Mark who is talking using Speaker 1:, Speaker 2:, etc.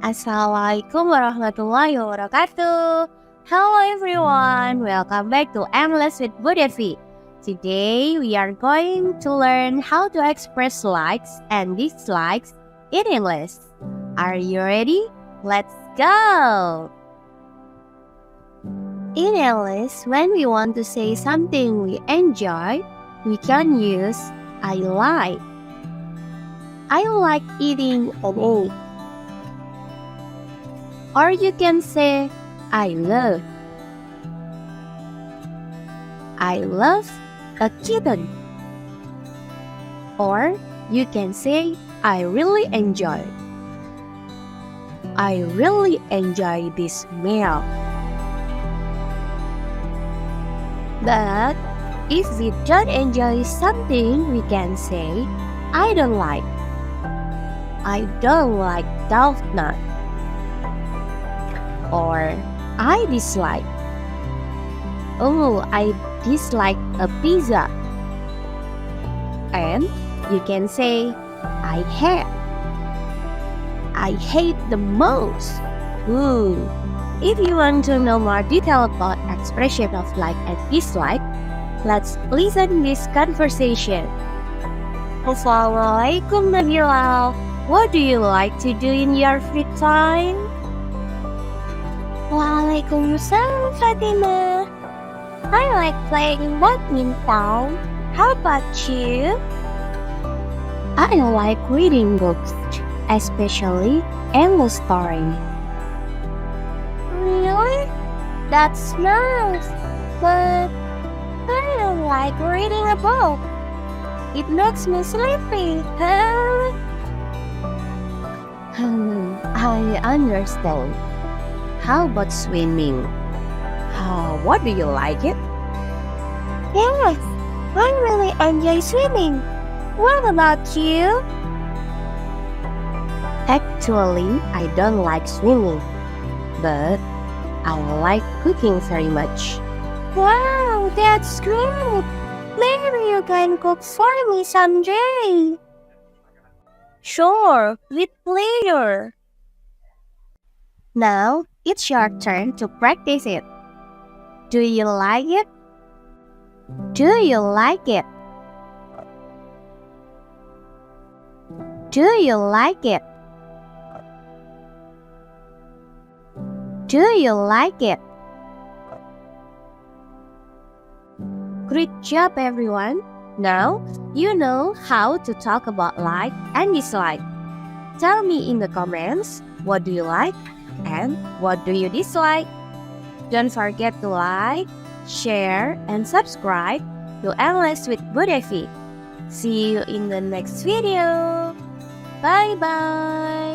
Speaker 1: Assalamualaikum warahmatullahi wabarakatuh. Hello everyone, welcome back to Endless with Bu Devi. Today we are going to learn how to express likes and dislikes in English. Are you ready? Let's go! In English, when we want to say something we enjoy, we can use I like. I like eating an egg. Or you can say, I love. I love a kitten. Or you can say, I really enjoy. I really enjoy this meal. But if we don't enjoy something, we can say, I don't like. I don't like donut. Or I dislike. Oh, I dislike a pizza. And you can say, I hate. I hate the most. Ooh. If you want to know more detail about expression of like and dislike, let's listen this conversation. Assalamualaikum Nabila. What do you like to do in your free time? Waalaikumsalam Fatima. I like playing badminton. How about you? I like reading books, especially English story. Really? That's nice. But I don't like reading a book. It makes me sleepy. I understand. How about swimming? What do you like it? Yes, I really enjoy swimming. What about you? Actually, I don't like swimming, but I like cooking very much. Wow, that's great. Maybe you can cook for me someday. Sure, with pleasure. Now, it's your turn to practice it. Do you like it? Do you like it? Do you like it? Do you like it? Great job, everyone. Now, you know how to talk about like and dislike. Tell me in the comments, what do you like? And what do you dislike? Don't forget to like, share, and subscribe to Endless with Bu Devi. See you in the next video. Bye-bye.